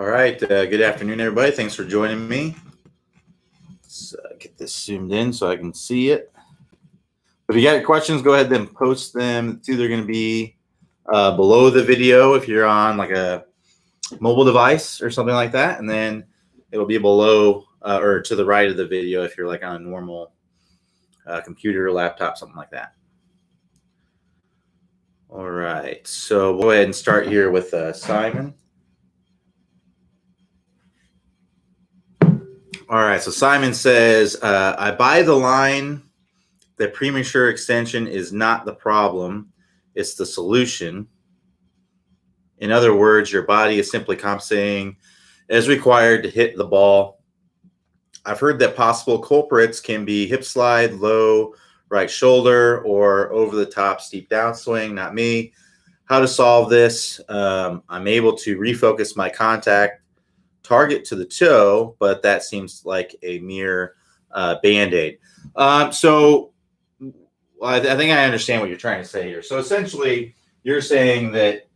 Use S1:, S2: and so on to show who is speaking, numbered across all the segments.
S1: All right. Good afternoon, everybody. Thanks for joining me. Let's get this zoomed in so I can see it. If you got questions, go ahead and post them. It's either going to be below the video if you're on like a mobile device or something like that, and then it'll be below or to the right of the video if you're like on a normal computer or laptop, something like that. All right. So we'll go ahead and start here with Simon. All right, so Simon says, I buy the line that premature extension is not the problem, it's the solution. In other words, your body is simply compensating as required to hit the ball. I've heard that possible culprits can be hip slide, low right shoulder, or over the top steep downswing. Not me. How to solve this? I'm able to refocus my contact target to the toe, but that seems like a mere band-aid. So I think I understand what you're trying to say here. So essentially, you're saying that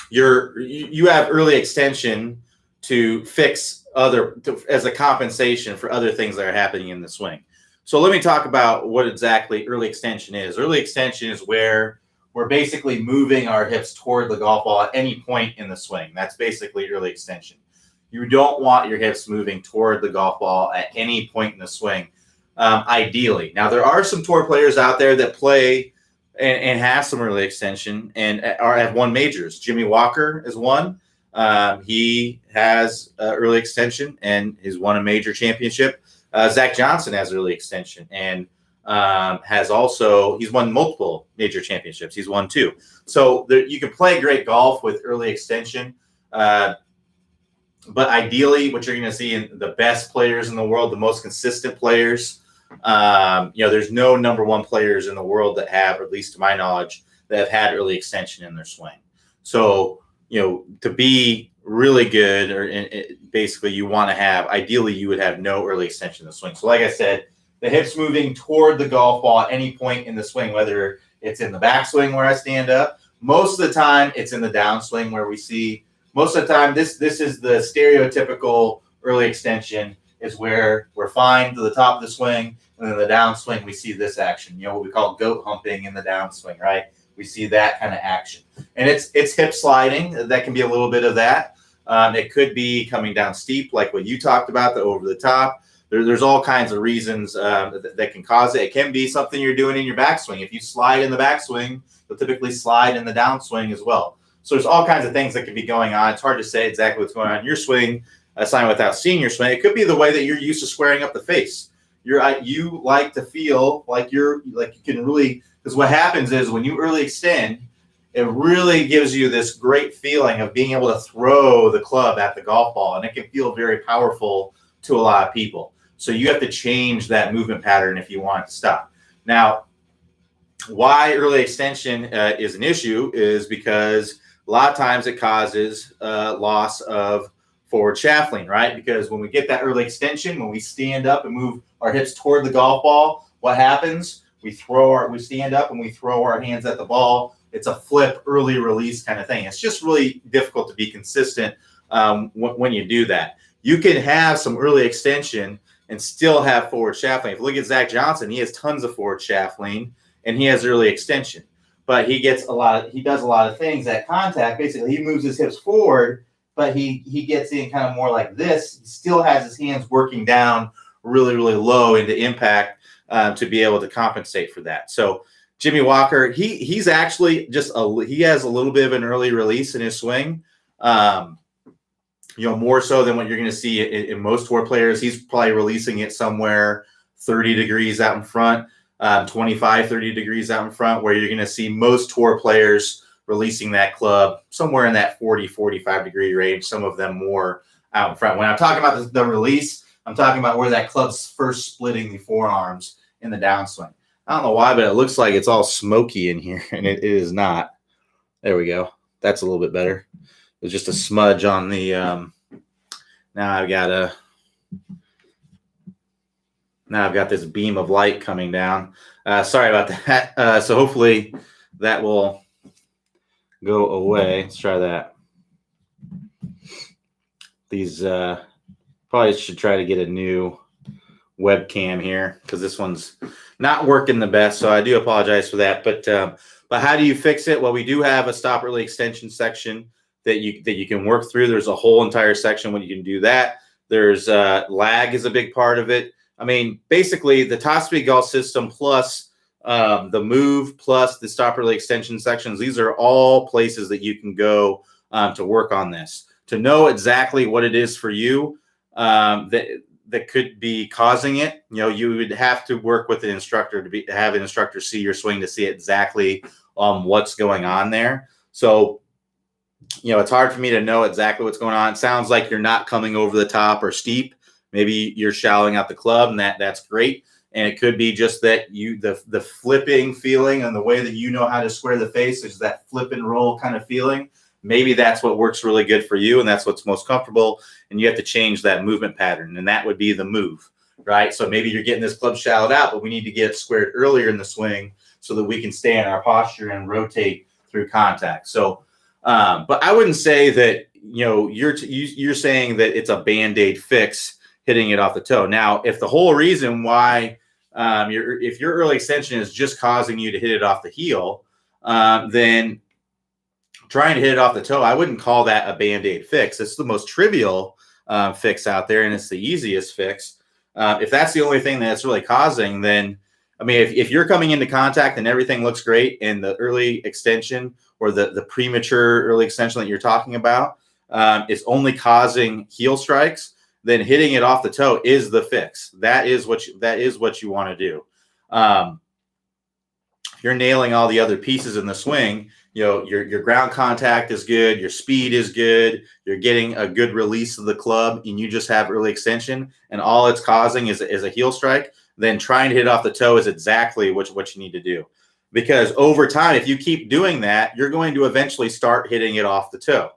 S1: you have early extension to fix as a compensation for other things that are happening in the swing. So let me talk about what exactly early extension is. Early extension is where we're basically moving our hips toward the golf ball at any point in the swing. That's basically early extension. You don't want your hips moving toward the golf ball at any point in the swing, ideally. Now, there are some tour players out there that play and have some early extension and have won majors. Jimmy Walker is one. He has early extension and has won a major championship. Zach Johnson has early extension and he's won multiple major championships. He's won 2. So you can play great golf with early extension. But ideally, what you're going to see in the best players in the world, the most consistent players, there's no number one players in the world that have, or at least to my knowledge, that have had early extension in their swing. So, to be really good, basically you want to have, ideally you would have no early extension in the swing. So like I said, the hips moving toward the golf ball at any point in the swing, whether it's in the backswing where I stand up. Most of the time, it's in the downswing where we see, most of the time, this is the stereotypical early extension is where we're fine to the top of the swing, and then the downswing, we see this action, what we call goat humping in the downswing, right? We see that kind of action. And it's hip sliding. That can be a little bit of that. It could be coming down steep, like what you talked about, the over the top. There's all kinds of reasons that can cause it. It can be something you're doing in your backswing. If you slide in the backswing, you'll typically slide in the downswing as well. So there's all kinds of things that can be going on. It's hard to say exactly what's going on in your swing, without seeing your swing. It could be the way that you're used to squaring up the face. You like to feel like you can really, because what happens is when you early extend, it really gives you this great feeling of being able to throw the club at the golf ball, and it can feel very powerful to a lot of people. So you have to change that movement pattern if you want it to stop. Now, why early extension is an issue is because a lot of times it causes loss of forward shaft lean, right? Because when we get that early extension, when we stand up and move our hips toward the golf ball, what happens? We stand up and we throw our hands at the ball. It's a flip, early release kind of thing. It's just really difficult to be consistent when you do that. You can have some early extension and still have forward shaft lean. If you look at Zach Johnson, he has tons of forward shaft lean and he has early extension. But he does a lot of things at contact. Basically, he moves his hips forward, but he gets in kind of more like this. He still has his hands working down really, really low into impact to be able to compensate for that. So Jimmy Walker, he's actually he has a little bit of an early release in his swing. More so than what you're going to see in most tour players. He's probably releasing it somewhere 30 degrees out in front, 25, 30 degrees out in front, where you're going to see most tour players releasing that club somewhere in that 40, 45 degree range, some of them more out in front. When I'm talking about the release, I'm talking about where that club's first splitting the forearms in the downswing. I don't know why, but it looks like it's all smoky in here, and it is not. There we go. That's a little bit better. It was just a smudge on the now I've got this beam of light coming down. Sorry about that. So hopefully that will go away. Let's try that. These probably should try to get a new webcam here because this one's not working the best. So I do apologize for that. But how do you fix it? Well, we do have a stop early extension section that you can work through. There's a whole entire section when you can do that. There's lag is a big part of it. I mean, basically the top speed golf system plus the move plus the stop early extension sections. These are all places that you can go to work on this, to know exactly what it is for you that could be causing it. You know, you would have to work with an instructor to have an instructor see your swing to see exactly what's going on there. So, you know, it's hard for me to know exactly what's going on. It sounds like you're not coming over the top or steep. Maybe you're shallowing out the club, and that's great. And it could be just that the flipping feeling and the way that you know how to square the face is that flip and roll kind of feeling. Maybe that's what works really good for you, and that's what's most comfortable. And you have to change that movement pattern, and that would be the move, right? So maybe you're getting this club shallowed out, but we need to get it squared earlier in the swing so that we can stay in our posture and rotate through contact. So, but I wouldn't say that, you know, you're saying that it's a Band-Aid fix hitting it off the toe. Now, if the whole reason why if your early extension is just causing you to hit it off the heel, then trying to hit it off the toe, I wouldn't call that a Band-Aid fix. It's the most trivial fix out there, and it's the easiest fix. If that's the only thing that's really causing, then, I mean, if you're coming into contact and everything looks great and the early extension or the premature early extension that you're talking about is only causing heel strikes, then hitting it off the toe is the fix. That is what you want to do. If you're nailing all the other pieces in the swing, you know, your ground contact is good, your speed is good, you're getting a good release of the club, and you just have early extension, and all it's causing is a heel strike, then trying to hit off the toe is exactly what you need to do. Because over time, if you keep doing that, you're going to eventually start hitting it off the toe,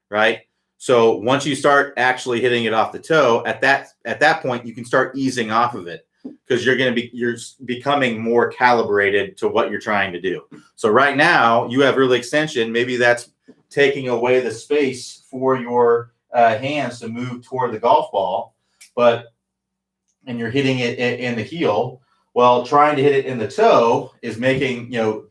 S1: right? So once you start actually hitting it off the toe, at that point, you can start easing off of it, because you're becoming more calibrated to what you're trying to do. So right now you have early extension. Maybe that's taking away the space for your hands to move toward the golf ball, and you're hitting it in the heel. Well, trying to hit it in the toe is making, you know,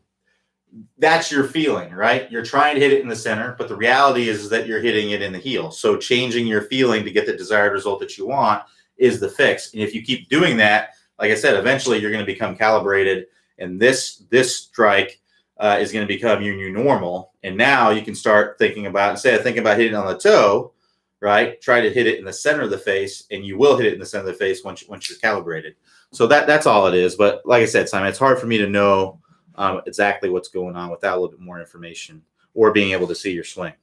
S1: that's your feeling, right? You're trying to hit it in the center, but the reality is that you're hitting it in the heel. So changing your feeling to get the desired result that you want is the fix. And if you keep doing that, like I said, eventually you're going to become calibrated, and this strike is going to become your new normal. And now you can start thinking about, instead of thinking about hitting on the toe, right, try to hit it in the center of the face, and you will hit it in the center of the face once you're calibrated. So that's all it is. But like I said, Simon, it's hard for me to know exactly what's going on without a little bit more information or being able to see your swing.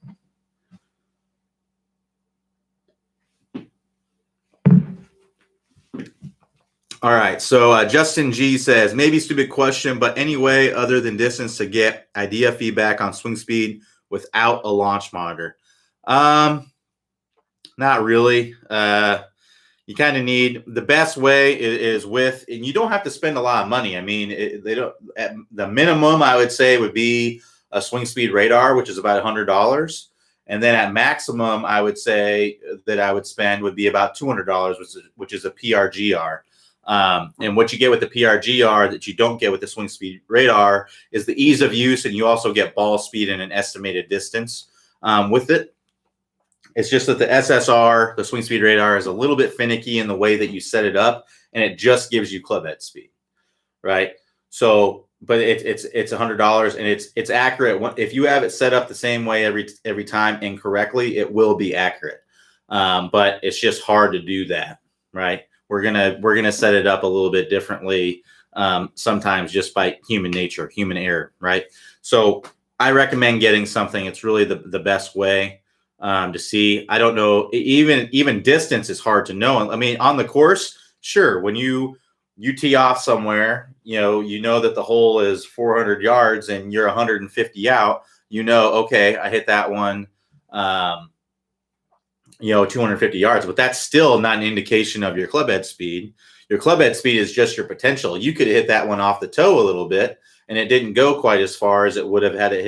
S1: All right. So Justin G says, maybe stupid question, but any way other than distance to get idea feedback on swing speed without a launch monitor? Not really. You kind of need, the best way is with, and you don't have to spend a lot of money. I mean, they don't, at the minimum I would say would be a swing speed radar, which is about $100. And then at maximum, I would say that I would spend would be about $200, which is a PRGR. And what you get with the PRGR that you don't get with the swing speed radar is the ease of use, and you also get ball speed and an estimated distance with it. It's just that the SSR, the swing speed radar, is a little bit finicky in the way that you set it up, and it just gives you club head speed, right? So, but it's $100, and it's accurate. If you have it set up the same way every time incorrectly, it will be accurate. But it's just hard to do that, right? We're gonna set it up a little bit differently, sometimes just by human nature, human error, right? So I recommend getting something. It's really the best way to see. I don't know, even distance is hard to know. I mean, on the course, sure, when you tee off somewhere, you know that the hole is 400 yards and you're 150 out, okay, I hit that one 250 yards, but that's still not an indication of your club head speed. Your club head speed is just your potential. You could hit that one off the toe a little bit, and it didn't go quite as far as it would have had you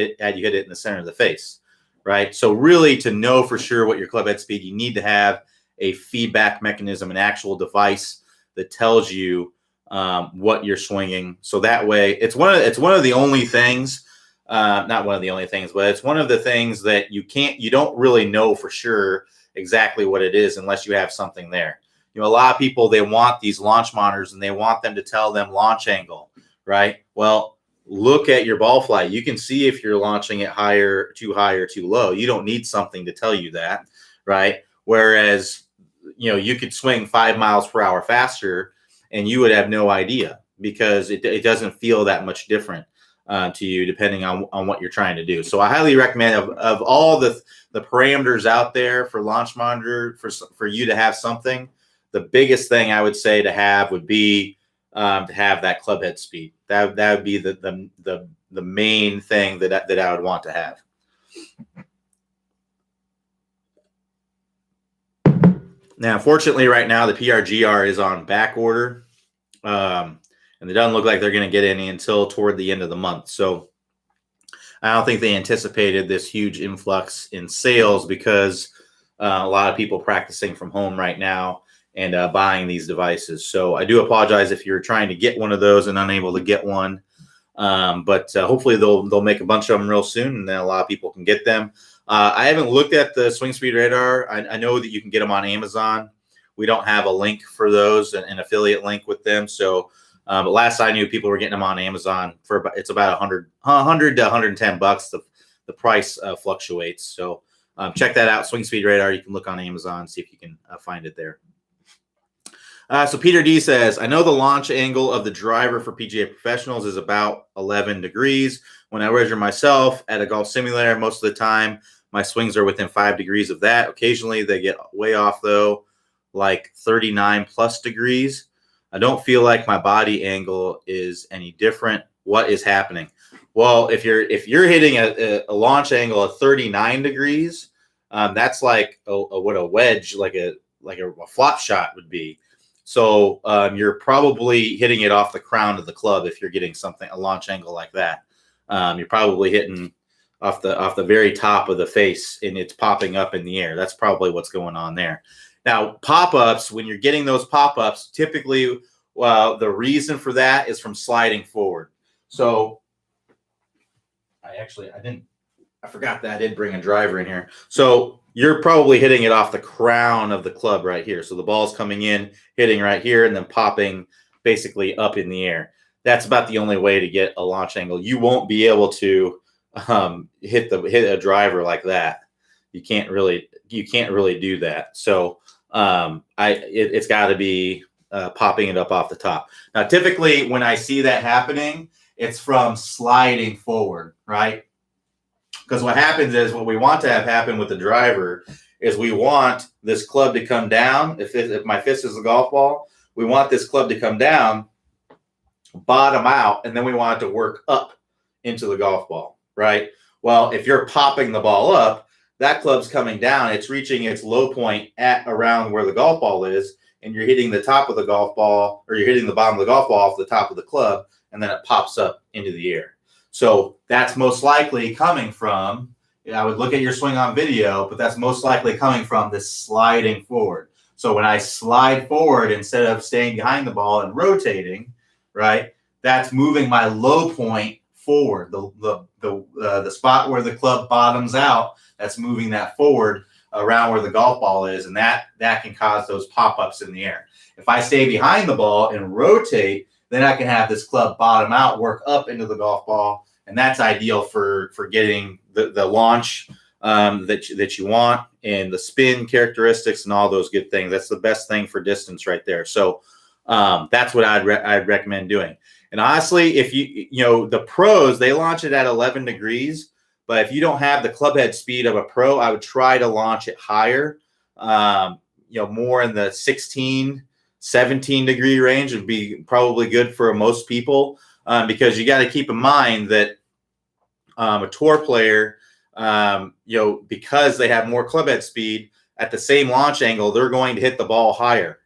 S1: hit it in the center of the face, right? So really, to know for sure what your club head speed, you need to have a feedback mechanism, an actual device that tells you what you're swinging. So that way, it's one of the only things, not one of the only things, but it's one of the things that you don't really know for sure exactly what it is unless you have something there. A lot of people, they want these launch monitors and they want them to tell them launch angle, right? Well, look at your ball flight. You can see if you're launching it too high or too low. You don't need something to tell you that, right? Whereas, you could swing 5 miles per hour faster and you would have no idea because it doesn't feel that much different to you depending on what you're trying to do. So I highly recommend of all the parameters out there for launch monitor for you to have something. The biggest thing I would say to have would be to have that club head speed. That would be the main thing that I would want to have. Now, unfortunately, right now the PRGR is on back order, and it doesn't look like they're going to get any until toward the end of the month. So I don't think they anticipated this huge influx in sales because a lot of people practicing from home right now and buying these devices. So I do apologize if you're trying to get one of those and unable to get one. But hopefully they'll make a bunch of them real soon, and then a lot of people can get them. I haven't looked at the Swing Speed Radar. I know that you can get them on Amazon. We don't have a link for those, an affiliate link with them. So, but last I knew, people were getting them on Amazon for it's about $100 to $110. The price fluctuates. So check that out. Swing Speed Radar. You can look on Amazon, see if you can find it there. So Peter D says, I know the launch angle of the driver for PGA professionals is about 11 degrees. When I measure myself at a golf simulator, most of the time my swings are within 5 degrees of that. Occasionally they get way off though, like 39 plus degrees. I don't feel like my body angle is any different. What is happening? Well, if you're hitting a launch angle of 39 degrees, that's like what a wedge, like a flop shot would be. So you're probably hitting it off the crown of the club if you're getting a launch angle like that. You're probably hitting off the very top of the face and it's popping up in the air. That's probably what's going on there. Now, pop-ups, when you're getting those pop-ups, typically the reason for that is from sliding forward. So I forgot that I didn't bring a driver in here. So you're probably hitting it off the crown of the club right here. So the ball's coming in, hitting right here, and then popping basically up in the air. That's about the only way to get a launch angle. You won't be able to hit a driver like that. You can't really do that. So it's got to be popping it up off the top. Now, typically when I see that happening, it's from sliding forward, right? Because what happens is what we want to have happen with the driver is we want this club to come down. If my fist is a golf ball, we want this club to come down, bottom out, and then we want it to work up into the golf ball, right? Well, if you're popping the ball up, that club's coming down. It's reaching its low point at around where the golf ball is, and you're hitting the top of the golf ball, or you're hitting the bottom of the golf ball off the top of the club, and then it pops up into the air. So that's most likely coming from, I would look at your swing on video, but that's most likely coming from this sliding forward. So when I slide forward, instead of staying behind the ball and rotating, right, that's moving my low point forward. The spot where the club bottoms out, that's moving that forward around where the golf ball is, and that can cause those pop-ups in the air. If I stay behind the ball and rotate, then I can have this club bottom out, work up into the golf ball, and that's ideal for getting the launch that you want and the spin characteristics and all those good things. That's the best thing for distance right there. So that's what I'd recommend doing. And honestly, if the pros, they launch it at 11 degrees, but if you don't have the club head speed of a pro, I would try to launch it higher, more in the 17 degree range would be probably good for most people, because you got to keep in mind that a tour player, because they have more club head speed at the same launch angle, they're going to hit the ball higher,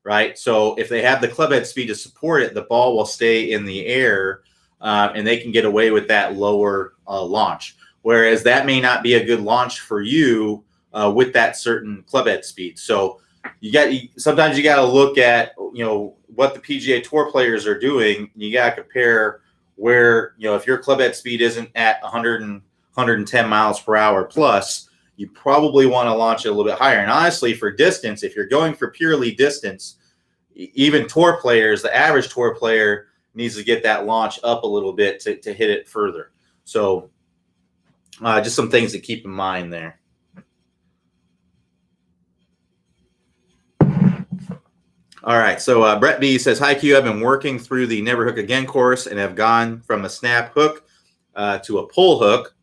S1: right? So if they have the club head speed to support it, the ball will stay in the air, and they can get away with that lower launch. whereas that may not be a good launch for you with that certain club head speed. So sometimes you got to look at what the PGA Tour players are doing. You got to compare where if your club head speed isn't at 100 and 110 miles per hour plus, you probably want to launch it a little bit higher. And honestly, for distance, if you're going for purely distance, even tour players, the average tour player needs to get that launch up a little bit to hit it further. So just some things to keep in mind there. All right, so Brett B says, hi, Q. I've been working through the Never Hook Again course and have gone from a snap hook to a pull hook.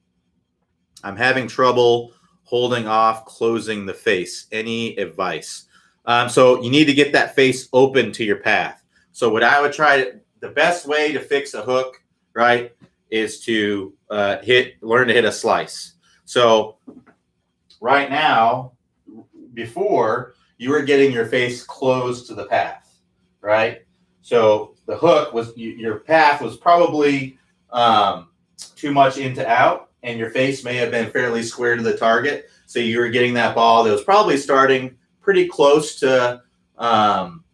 S1: I'm having trouble holding off closing the face. Any advice? So you need to get that face open to your path. So what I would the best way to fix a hook, right, is to learn to hit a slice. So right now, before, you were getting your face closed to the path, right? So the hook your path was probably too much into out, and your face may have been fairly square to the target. So you were getting that ball that was probably starting pretty close to online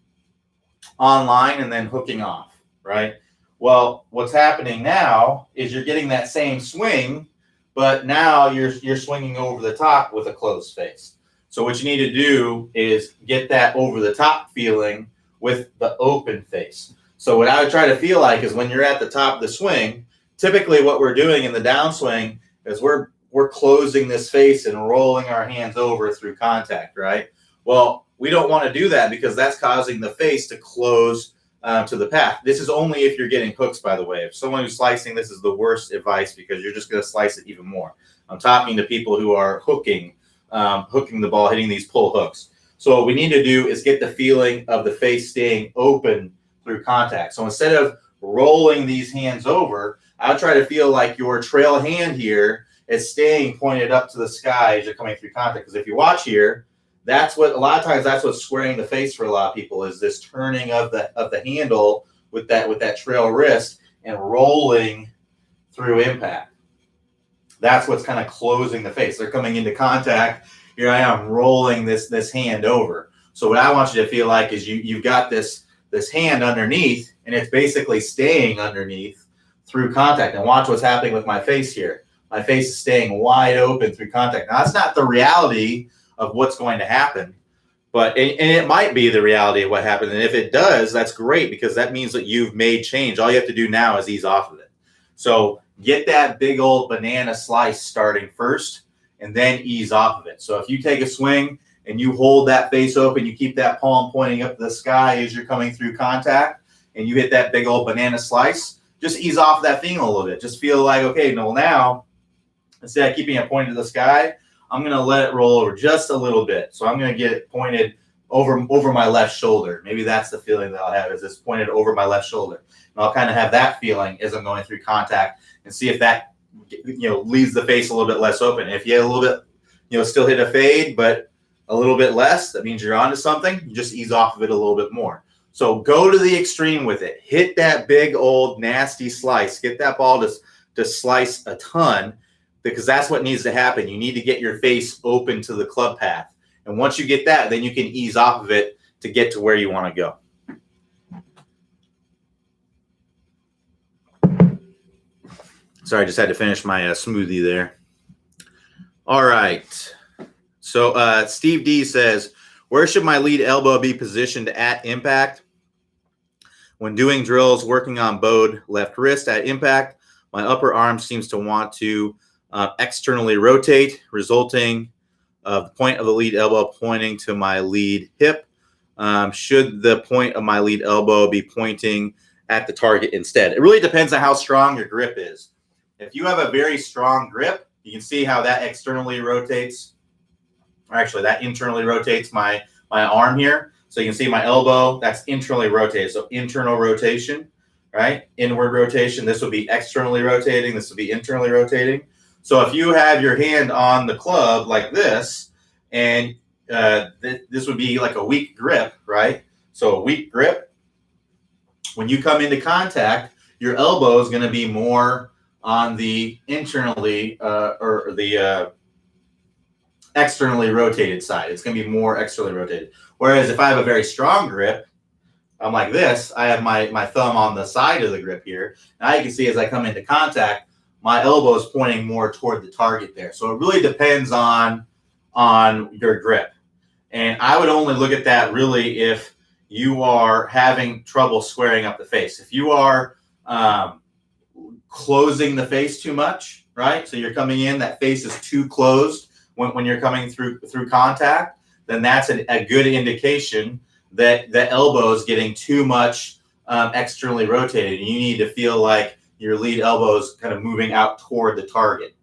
S1: and then hooking off, right? Well, what's happening now is you're getting that same swing, but now you're swinging over the top with a closed face. So what you need to do is get that over the top feeling with the open face. So what I would try to feel like is when you're at the top of the swing, typically what we're doing in the downswing is we're closing this face and rolling our hands over through contact, right? Well, we don't want to do that because that's causing the face to close to the path. This is only if you're getting hooks, by the way. If someone who's slicing, this is the worst advice because you're just going to slice it even more. I'm talking to people who are hooking the ball, hitting these pull hooks. So what we need to do is get the feeling of the face staying open through contact. So instead of rolling these hands over, I'll try to feel like your trail hand here is staying pointed up to the sky as you're coming through contact. Because if you watch here, that's what a lot of times that's what's squaring the face for a lot of people is this turning of the handle with that trail wrist and rolling through impact. That's what's kind of closing the face. They're coming into contact. Here I am rolling this hand over. So what I want you to feel like is you've got this hand underneath, and it's basically staying underneath through contact. And watch what's happening with my face here. My face is staying wide open through contact. Now, that's not the reality of what's going to happen, but and it might be the reality of what happened. And if it does, that's great because that means that you've made change. All you have to do now is ease off of it. So get that big old banana slice starting first and then ease off of it. So if you take a swing and you hold that face open, you keep that palm pointing up to the sky as you're coming through contact and you hit that big old banana slice, just ease off that thing a little bit. Just feel like, okay, well now, instead of keeping it pointed to the sky, I'm going to let it roll over just a little bit. So I'm going to get it pointed over my left shoulder. Maybe that's the feeling that I'll have is it's pointed over my left shoulder. And I'll kind of have that feeling as I'm going through contact and see if that, leaves the face a little bit less open. If you get a little bit, still hit a fade, but a little bit less, that means you're onto something. You just ease off of it a little bit more. So go to the extreme with it. Hit that big old nasty slice. Get that ball to slice a ton because that's what needs to happen. You need to get your face open to the club path. And once you get that, then you can ease off of it to get to where you want to go. Sorry, I just had to finish my smoothie there. All right. So Steve D says, where should my lead elbow be positioned at impact? When doing drills, working on bowed left wrist at impact, my upper arm seems to want to externally rotate, resulting the point of the lead elbow pointing to my lead hip. Should the point of my lead elbow be pointing at the target instead? It really depends on how strong your grip is. If you have a very strong grip, you can see how that externally rotates, or actually that internally rotates my arm here. So you can see my elbow, that's internally rotated. So internal rotation, right? Inward rotation. This would be externally rotating. This would be internally rotating. So if you have your hand on the club like this, and this would be like a weak grip, right? So a weak grip, when you come into contact, your elbow is going to be more on the internally or the externally rotated side. It's going to be more externally rotated. Whereas if I have a very strong grip, I'm like this, I have my thumb on the side of the grip here. Now you can see as I come into contact, my elbow is pointing more toward the target there. So it really depends on your grip. And I would only look at that really if you are having trouble squaring up the face. If you are closing the face too much, right? So you're coming in, that face is too closed when you're coming through contact, then that's a good indication that the elbow is getting too much externally rotated. And you need to feel like your lead elbow is kind of moving out toward the target,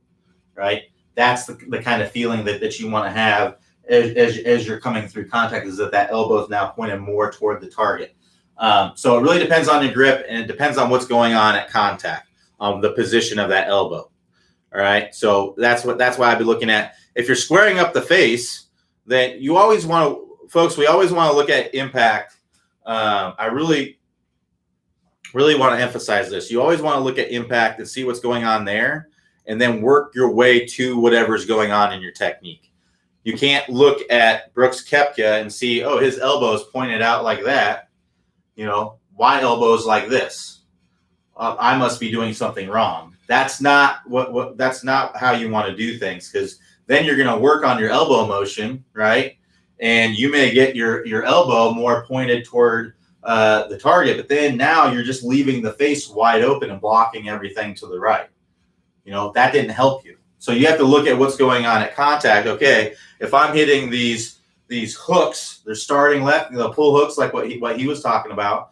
S1: right? That's the kind of feeling that you want to have as you're coming through contact, is that elbow is now pointed more toward the target. So it really depends on your grip, and it depends on what's going on at contact, the position of that elbow. All right. So that's why I'd be looking at. If you're squaring up the face, then you always want to, folks, we always want to look at impact. I really want to emphasize this. You always want to look at impact and see what's going on there, and then work your way to whatever's going on in your technique. You can't look at Brooks Koepka and see, oh, his elbow's pointed out like that. My elbow's like this. I must be doing something wrong. That's not that's not how you want to do things, because then you're going to work on your elbow motion, right? And you may get your elbow more pointed toward the target, but then now you're just leaving the face wide open and blocking everything to the right. That didn't help you. So you have to look at what's going on at contact. Okay, if I'm hitting these hooks, they're starting left, the pull hooks, like what he was talking about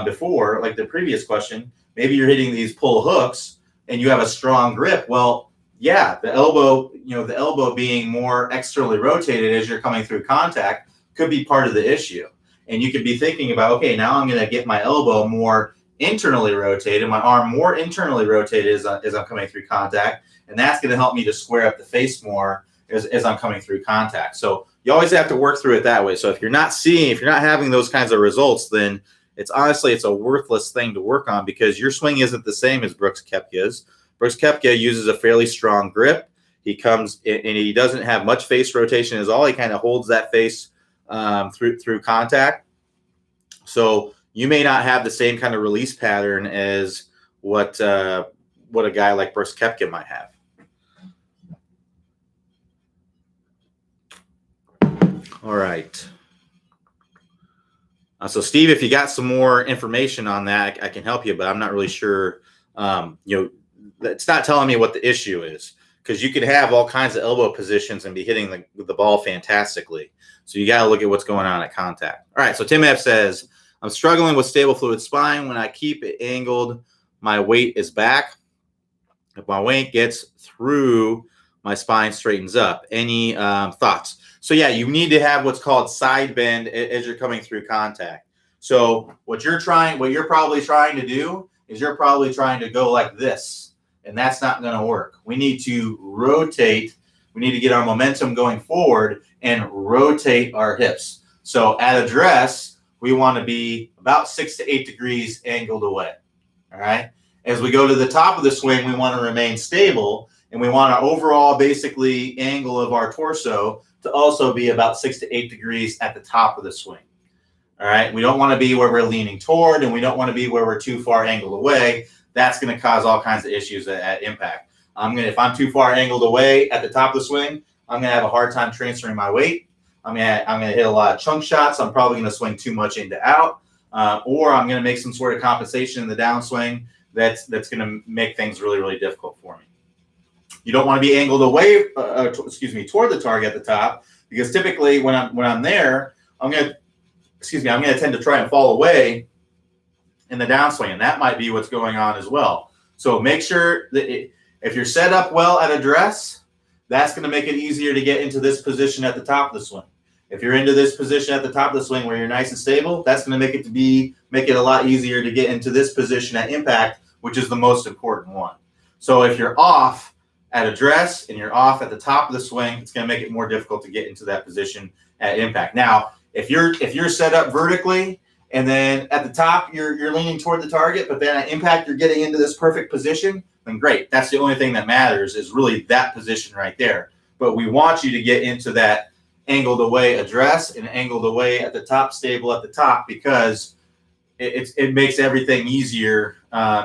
S1: before, like the previous question. Maybe you're hitting these pull hooks and you have a strong grip. Well, yeah, the elbow being more externally rotated as you're coming through contact could be part of the issue. And you could be thinking about, okay, now I'm going to get my elbow more internally rotated, my arm more internally rotated as I'm coming through contact, and that's going to help me to square up the face more as I'm coming through contact. So you always have to work through it that way. So if you're not having those kinds of results, then it's a worthless thing to work on, because your swing isn't the same as Brooks Koepka's. Brooks Koepka uses a fairly strong grip. He comes in, and he doesn't have much face rotation at all. He kind of holds that face through contact. So you may not have the same kind of release pattern as what a guy like Brooks Koepka might have. All right. So Steve, if you got some more information on that, I can help you, but I'm not really sure. It's not telling me what the issue is, because you could have all kinds of elbow positions and be hitting the ball fantastically. So you got to look at what's going on at contact. All right. So Tim F says, I'm struggling with stable fluid spine. When I keep it angled, my weight is back. If my weight gets through, my spine straightens up. Any thoughts? So yeah, you need to have what's called side bend as you're coming through contact. So what you're probably trying to do is you're probably trying to go like this, and that's not going to work. We need to rotate. We need to get our momentum going forward and rotate our hips. So at address, we want to be about 6 to 8 degrees angled away. All right. As we go to the top of the swing, we want to remain stable, and we want our overall basically angle of our torso to also be about 6 to 8 degrees at the top of the swing. All right. We don't want to be where we're leaning toward, and we don't want to be where we're too far angled away. That's going to cause all kinds of issues at impact. If I'm too far angled away at the top of the swing, I'm going to have a hard time transferring my weight. I'm going to hit a lot of chunk shots. I'm probably going to swing too much into out, or I'm going to make some sort of compensation in the downswing that's going to make things really, really difficult for me. You don't want to be angled away, toward the target at the top, because typically when I'm there, I'm going to tend to try and fall away in the downswing, and that might be what's going on as well. So make sure that if you're set up well at address, that's going to make it easier to get into this position at the top of the swing. If you're into this position at the top of the swing where you're nice and stable, that's going to make it a lot easier to get into this position at impact, which is the most important one. So if you're off at address and you're off at the top of the swing, it's going to make it more difficult to get into that position at impact. Now, if you're set up vertically and then at the top you're leaning toward the target, but then at impact you're getting into this perfect position, then great. That's the only thing that matters is really that position right there. But we want you to get into that angled away address and angled away at the top, stable at the top, because it makes everything easier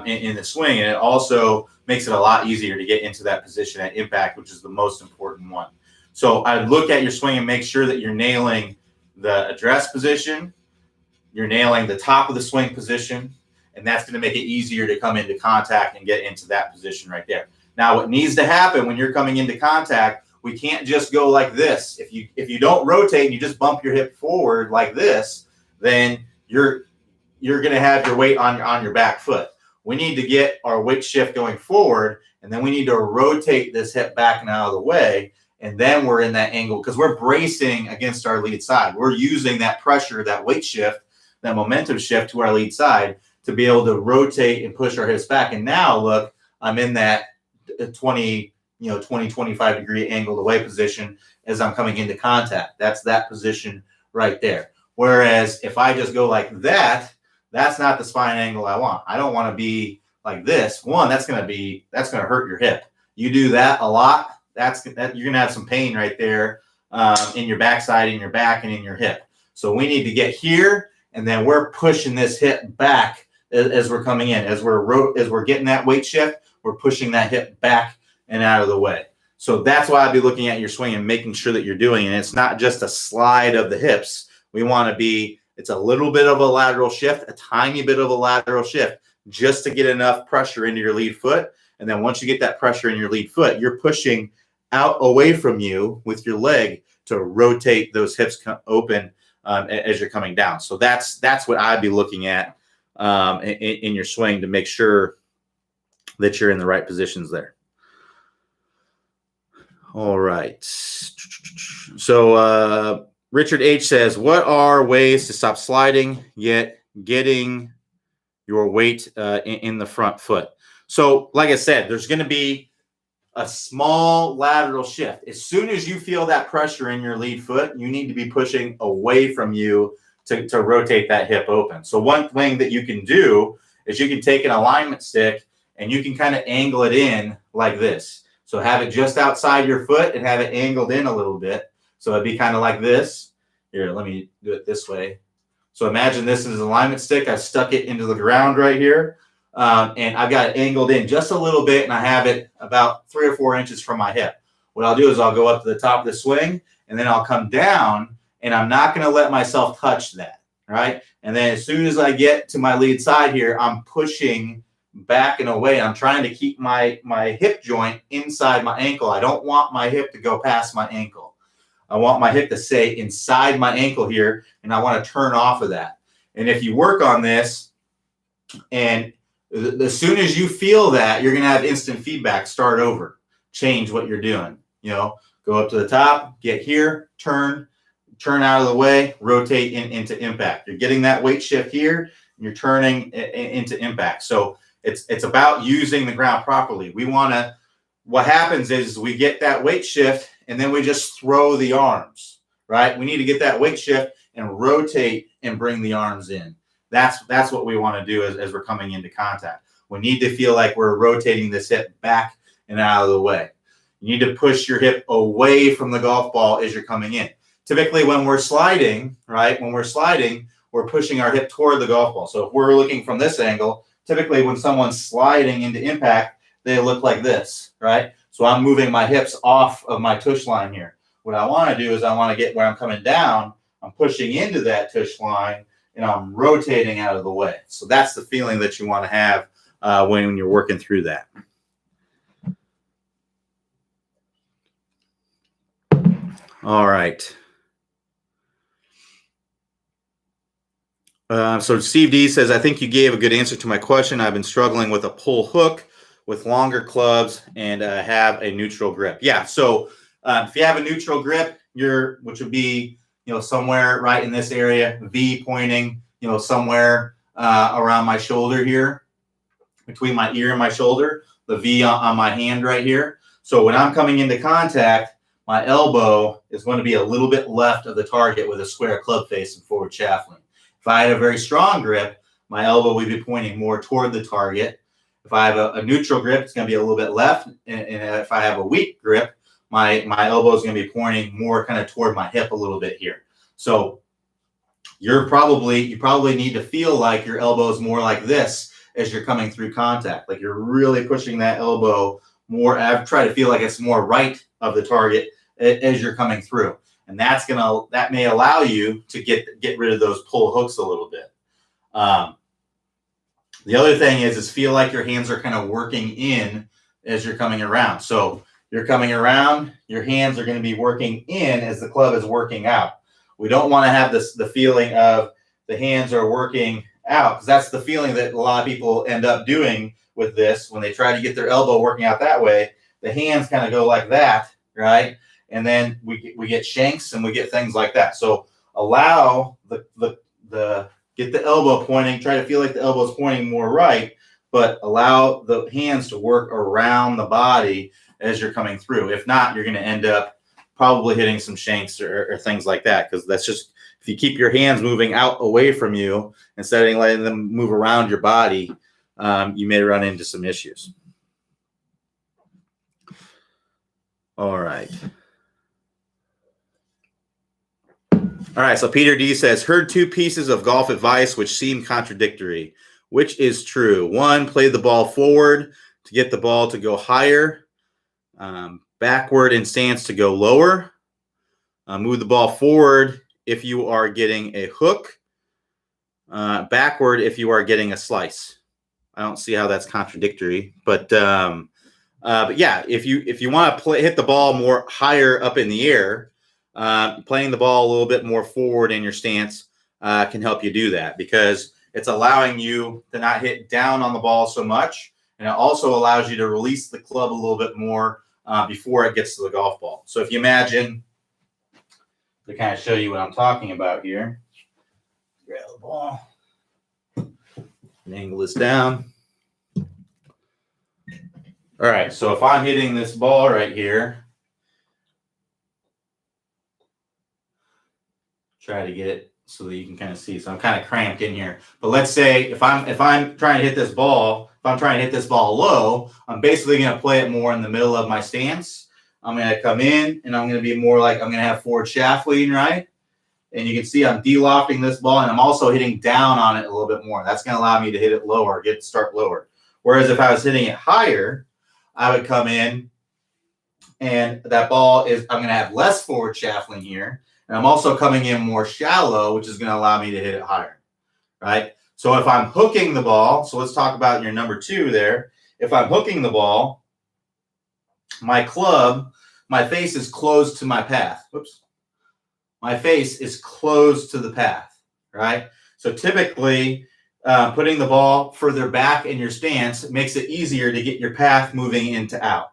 S1: in the swing, and it also makes it a lot easier to get into that position at impact, which is the most important one. So I look at your swing and make sure that you're nailing the address position, you're nailing the top of the swing position, and that's going to make it easier to come into contact and get into that position right there. Now, what needs to happen when you're coming into contact, we can't just go like this. If you don't rotate and you just bump your hip forward like this, then you're going to have your weight on your back foot. We need to get our weight shift going forward, and then we need to rotate this hip back and out of the way, and then we're in that angle because we're bracing against our lead side. We're using that pressure, that weight shift, that momentum shift to our lead side to be able to rotate and push our hips back. And now look, I'm in that 20, 25 degree angled away position as I'm coming into contact. That's that position right there. Whereas if I just go like that, that's not the spine angle I want. I don't want to be like this. One, that's going to hurt your hip. You do that a lot, you're going to have some pain right there in your backside, in your back, and in your hip. So we need to get here, and then we're pushing this hip back as we're coming in. As we're getting that weight shift, we're pushing that hip back and out of the way. So that's why I'd be looking at your swing and making sure that you're doing it. It's not just a slide of the hips. We want to be, it's a little bit of a lateral shift, a tiny bit of a lateral shift, just to get enough pressure into your lead foot. And then once you get that pressure in your lead foot, you're pushing out away from you with your leg to rotate those hips open as you're coming down. So that's what I'd be looking at in your swing to make sure that you're in the right positions there. All right. So Richard H says, what are ways to stop sliding yet getting your weight in the front foot? So like I said, there's going to be a small lateral shift. As soon as you feel that pressure in your lead foot, you need to be pushing away from you to rotate that hip open. So one thing that you can do is you can take an alignment stick and you can kind of angle it in like this. So have it just outside your foot and have it angled in a little bit. So it'd be kind of like this. Here, let me do it this way. So imagine this is an alignment stick. I stuck it into the ground right here. And I've got it angled in just a little bit, and I have it about 3 or 4 inches from my hip. What I'll do is I'll go up to the top of the swing, and then I'll come down, and I'm not going to let myself touch that, right? And then as soon as I get to my lead side here, I'm pushing back and away. I'm trying to keep my hip joint inside my ankle. I don't want my hip to go past my ankle. I want my hip to stay inside my ankle here, and I want to turn off of that. And if you work on this, and as soon as you feel that, you're going to have instant feedback. Start over. Change what you're doing. Go up to the top, get here, turn out of the way, rotate into impact. You're getting that weight shift here, and you're turning into impact. So it's about using the ground properly. What happens is we get that weight shift, and then we just throw the arms, right? We need to get that weight shift and rotate and bring the arms in. That's what we want to do as we're coming into contact. We need to feel like we're rotating this hip back and out of the way. You need to push your hip away from the golf ball as you're coming in. Typically when we're sliding, right, we're pushing our hip toward the golf ball. So if we're looking from this angle, typically when someone's sliding into impact, they look like this, right? So I'm moving my hips off of my tush line here. What I want to do is I want to get where I'm coming down, I'm pushing into that tush line, and I'm rotating out of the way. So that's the feeling that you want to have when you're working through that. All right. So Steve D says, I think you gave a good answer to my question. I've been struggling with a pull hook with longer clubs and have a neutral grip. Yeah, so if you have a neutral grip, which would be somewhere right in this area, V pointing, somewhere around my shoulder here, between my ear and my shoulder, the V on my hand right here. So when I'm coming into contact, my elbow is going to be a little bit left of the target with a square club face and forward shaft lean. If I had a very strong grip, my elbow would be pointing more toward the target. If I have a neutral grip, it's going to be a little bit left. And if I have a weak grip, my elbow is going to be pointing more kind of toward my hip a little bit here. So you probably need to feel like your elbow is more like this as you're coming through contact. Like you're really pushing that elbow more. I've tried to feel like it's more right of the target as you're coming through. And that may allow you to get rid of those pull hooks a little bit. The other thing is feel like your hands are kind of working in as you're coming around. So you're coming around, your hands are going to be working in as the club is working out. We don't want to have the feeling of the hands are working out, because that's the feeling that a lot of people end up doing with this when they try to get their elbow working out that way. The hands kind of go like that, right? And then we get shanks and we get things like that. So allow get the elbow pointing, try to feel like the elbow is pointing more right, but allow the hands to work around the body as you're coming through. If not, you're going to end up probably hitting some shanks or things like that, because that's just, if you keep your hands moving out away from you instead of letting them move around your body, you may run into some issues. All right. All right, so Peter D says, heard two pieces of golf advice which seem contradictory. Which is true? One, play the ball forward to get the ball to go higher, backward in stance to go lower, move the ball forward if you are getting a hook, backward if you are getting a slice. I don't see how that's contradictory, but yeah, if you want to hit the ball more higher up in the air, playing the ball a little bit more forward in your stance can help you do that, because it's allowing you to not hit down on the ball so much, and it also allows you to release the club a little bit more before it gets to the golf ball. So if you imagine, to kind of show you what I'm talking about here, grab the ball and angle this down. All right, so if I'm hitting this ball right here, try to get it so that you can kind of see. So I'm kind of cramped in here. But let's say if I'm trying to hit this ball, if I'm trying to hit this ball low, I'm basically going to play it more in the middle of my stance. I'm going to come in and I'm going to be more like, I'm going to have forward shaft lean, right? And you can see I'm de-lofting this ball, and I'm also hitting down on it a little bit more. That's going to allow me to hit it lower, start lower. Whereas if I was hitting it higher, I would come in and that ball is, I'm going to have less forward shaft lean here. And I'm also coming in more shallow, which is going to allow me to hit it higher, right? So if I'm hooking the ball, so let's talk about your number two there. If I'm hooking the ball, my club, my face is closed to my path. Whoops. My face is closed to the path, right? So typically, putting the ball further back in your stance makes it easier to get your path moving into out,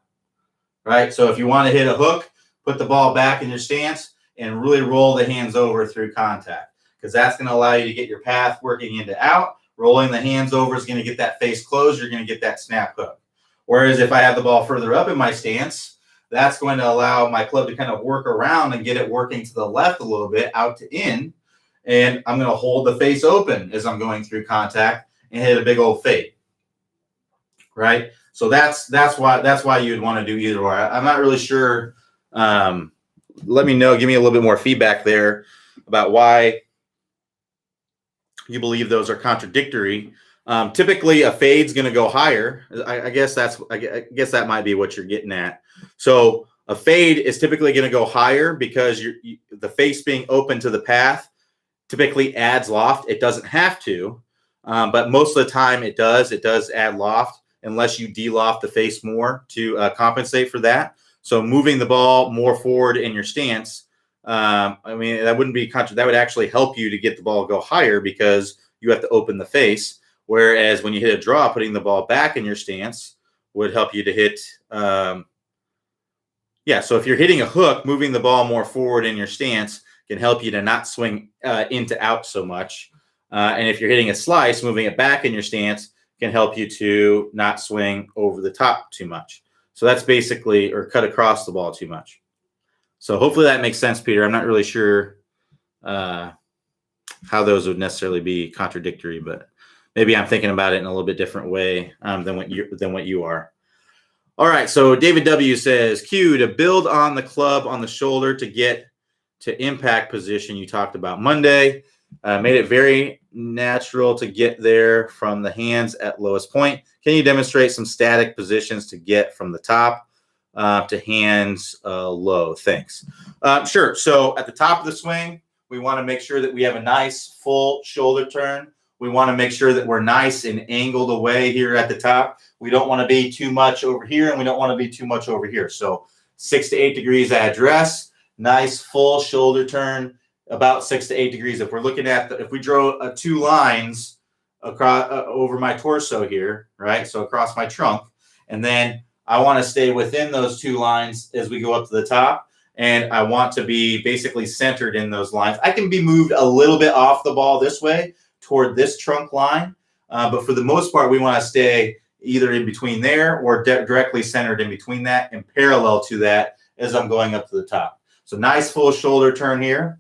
S1: right? So if you want to hit a hook, put the ball back in your stance and really roll the hands over through contact, because that's going to allow you to get your path working into out. Rolling the hands over is going to get that face closed. You're going to get that snap hook. Whereas if I have the ball further up in my stance, that's going to allow my club to kind of work around and get it working to the left a little bit, out to in. And I'm going to hold the face open as I'm going through contact and hit a big old fade, right? So that's why you'd want to do either or. I'm not really sure. Let me know. Give me a little bit more feedback there about why you believe those are contradictory. Typically, a fade's going to go higher. I guess that might be what you're getting at. So a fade is typically going to go higher because the face being open to the path typically adds loft. It doesn't have to, but most of the time it does. It does add loft unless you de-loft the face more to compensate for that. So moving the ball more forward in your stance, I mean, that wouldn't be that would actually help you to get the ball go higher because you have to open the face. Whereas when you hit a draw, putting the ball back in your stance would help you to hit. So if you're hitting a hook, moving the ball more forward in your stance can help you to not swing into out so much. And if you're hitting a slice, moving it back in your stance can help you to not swing over the top too much. So that's basically, or cut across the ball too much. So hopefully that makes sense, Peter. I'm not really sure how those would necessarily be contradictory, but maybe I'm thinking about it in a little bit different way than what you are. All right, so David W says, Q, to build on the club on the shoulder to get to impact position you talked about Monday, made it very natural to get there from the hands at lowest point. Can you demonstrate some static positions to get from the top to hands low? Thanks. Sure. So at the top of the swing, we want to make sure that we have a nice full shoulder turn. We want to make sure that we're nice and angled away here at the top. We don't want to be too much over here, and we don't want to be too much over here. So 6 to 8 degrees at address, nice full shoulder turn, about 6 to 8 degrees. If we're looking at, if we draw 2 lines across over my torso here, right? So across my trunk, and then I want to stay within those 2 lines as we go up to the top, and I want to be basically centered in those lines. I can be moved a little bit off the ball this way toward this trunk line, but for the most part, we want to stay either in between there or directly centered in between that and parallel to that as I'm going up to the top. So nice full shoulder turn here.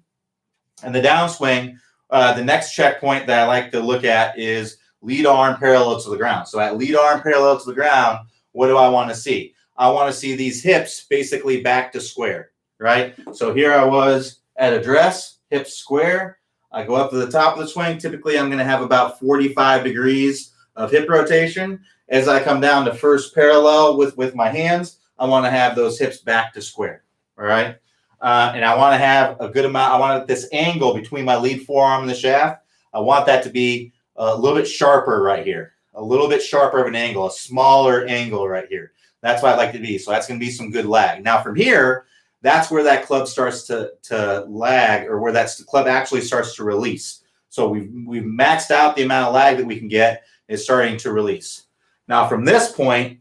S1: And the downswing, the next checkpoint that I like to look at is lead arm parallel to the ground. So at lead arm parallel to the ground, what do I want to see? I want to see these hips basically back to square, right? So here I was at address, hips square. I go up to the top of the swing. Typically, I'm going to have about 45 degrees of hip rotation. As I come down to first parallel with my hands, I want to have those hips back to square, all right? And I want to have a good amount. I want this angle between my lead forearm and the shaft. I want that to be a little bit sharper right here, a little bit sharper of an angle, a smaller angle right here. That's what I'd like to be. So that's going to be some good lag. Now from here, that's where that club starts to lag, or where that club actually starts to release. So we've maxed out the amount of lag that we can get. Is starting to release. Now from this point,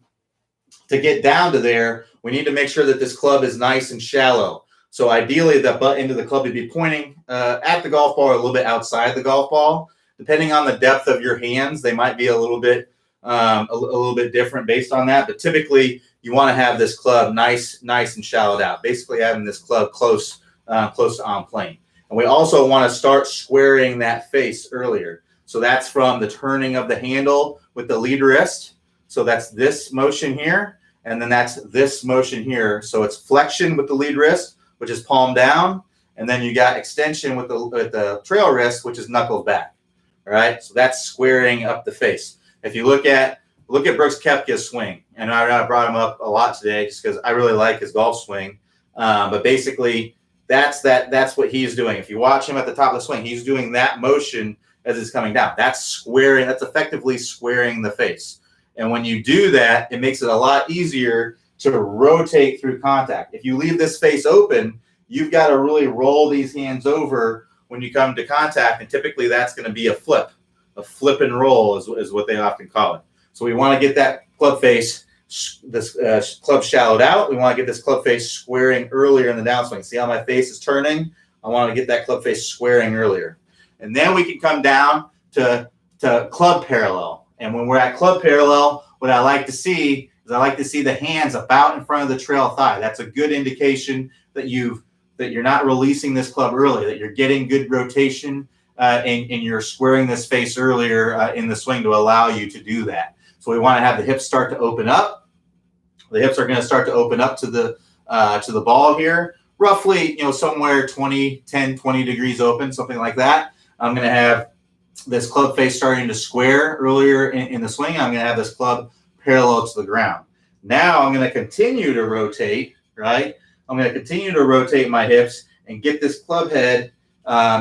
S1: to get down to there, we need to make sure that this club is nice and shallow. So ideally, the butt end of the club would be pointing at the golf ball or a little bit outside the golf ball. Depending on the depth of your hands, they might be a little bit different based on that. But typically, you want to have this club nice and shallowed out. Basically, having this club close to on plane. And we also want to start squaring that face earlier. So that's from the turning of the handle with the lead wrist. So that's this motion here, and then that's this motion here. So it's flexion with the lead wrist, which is palm down, and then you got extension with the trail wrist, which is knuckles back. All right, so that's squaring up the face. If you look at Brooks Koepka's swing, and I brought him up a lot today just because I really like his golf swing. But basically, that's what he's doing. If you watch him at the top of the swing, he's doing that motion as it's coming down. That's squaring. That's effectively squaring the face. And when you do that, it makes it a lot easier to rotate through contact. If you leave this face open, you've got to really roll these hands over when you come to contact. And typically that's going to be a flip and roll is what they often call it. So we want to get that club face, this club shallowed out. We want to get this club face squaring earlier in the downswing. See how my face is turning? I want to get that club face squaring earlier. And then we can come down to club parallel. And when we're at club parallel, what I like to see is I like to see the hands about in front of the trail thigh. That's a good indication that you're not releasing this club early, that you're getting good rotation and you're squaring this face earlier in the swing to allow you to do that. So we want to have the hips start to open up. The hips are going to start to open up to the ball here, roughly, somewhere 10, 20 degrees open, something like that. I'm going to have this club face starting to square earlier in the swing. I'm going to have this club parallel to the ground. Now I'm going to continue to rotate, right? I'm going to continue to rotate my hips and get this club head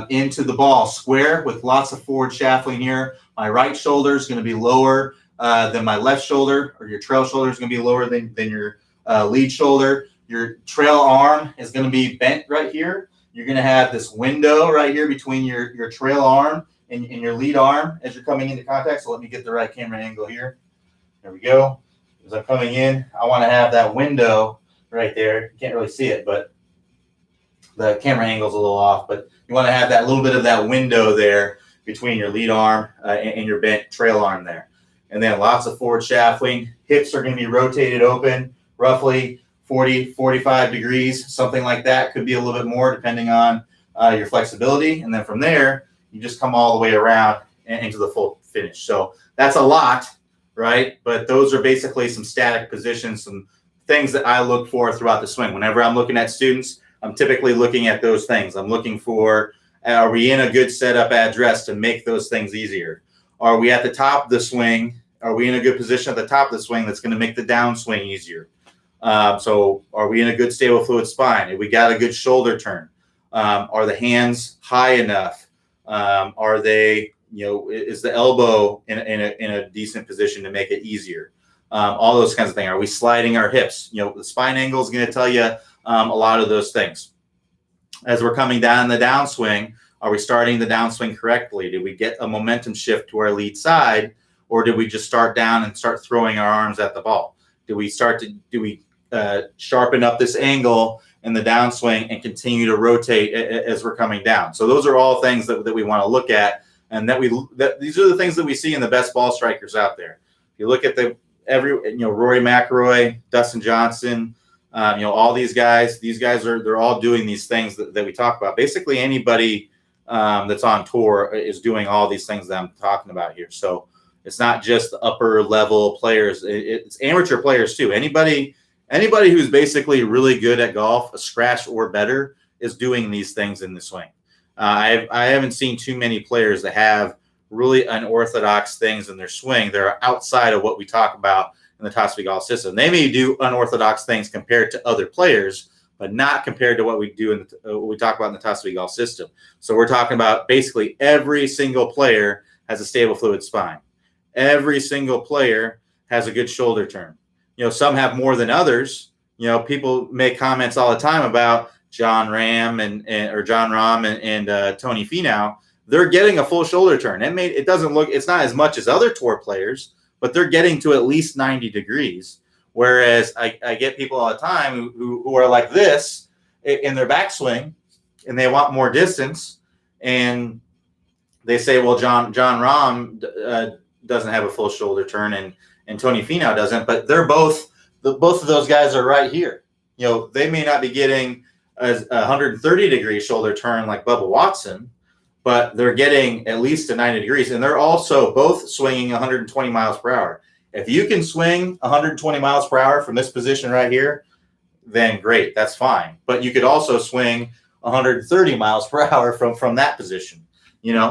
S1: into the ball square with lots of forward shaft lean here. My right shoulder is going to be lower than my left shoulder, or your trail shoulder is going to be lower than your lead shoulder. Your trail arm is going to be bent right here. You're going to have this window right here between your trail arm and your lead arm as you're coming into contact. So let me get the right camera angle here. There we go. As I'm coming in, I want to have that window right there. You can't really see it, but the camera angle's a little off. But you want to have that little bit of that window there between your lead arm and your bent trail arm there. And then lots of forward shaft lean. Hips are going to be rotated open roughly 40, 45 degrees, something like that. Could be a little bit more depending on your flexibility. And then from there, You just come all the way around and into the full finish. So that's a lot, right? But those are basically some static positions, some things that I look for throughout the swing. Whenever I'm looking at students, I'm typically looking at those things. I'm looking for, are we in a good setup address to make those things easier? Are we at the top of the swing? Are we in a good position at the top of the swing that's going to make the downswing easier? So are we in a good stable fluid spine? Have we got a good shoulder turn? Are the hands high enough? Are they, is the elbow in a decent position to make it easier? All those kinds of things. Are we sliding our hips? The spine angle is going to tell you a lot of those things. As we're coming down the downswing, are we starting the downswing correctly? Did we get a momentum shift to our lead side, or did we just start down and start throwing our arms at the ball? Do we sharpen up this angle in the downswing and continue to rotate as we're coming down? So those are all things that we want to look at, and these are the things that we see in the best ball strikers out there. If you look at Rory McIlroy, Dustin Johnson, all these guys they're all doing these things that we talk about. Basically anybody that's on tour is doing all these things that I'm talking about here. So it's not just the upper level players, it's amateur players too. Anybody who's basically really good at golf, a scratch or better, is doing these things in the swing. I haven't seen too many players that have really unorthodox things in their swing that are outside of what we talk about in the Top Speed Golf system. They may do unorthodox things compared to other players, but not compared to what we do what we talk about in the Top Speed Golf system. So we're talking about basically every single player has a stable fluid spine. Every single player has a good shoulder turn. Some have more than others. People make comments all the time about Jon Rahm and Tony Finau. They're getting a full shoulder turn. It's not as much as other tour players, but they're getting to at least 90 degrees. Whereas I get people all the time who are like this in their backswing, and they want more distance, and they say, well, Jon Rahm doesn't have a full shoulder turn, and Tony Finau doesn't, but they're both of those guys are right here. They may not be getting a 130 degree shoulder turn like Bubba Watson, but they're getting at least to 90 degrees, and they're also both swinging 120 miles per hour. If you can swing 120 miles per hour from this position right here, then great, that's fine. But you could also swing 130 miles per hour from that position.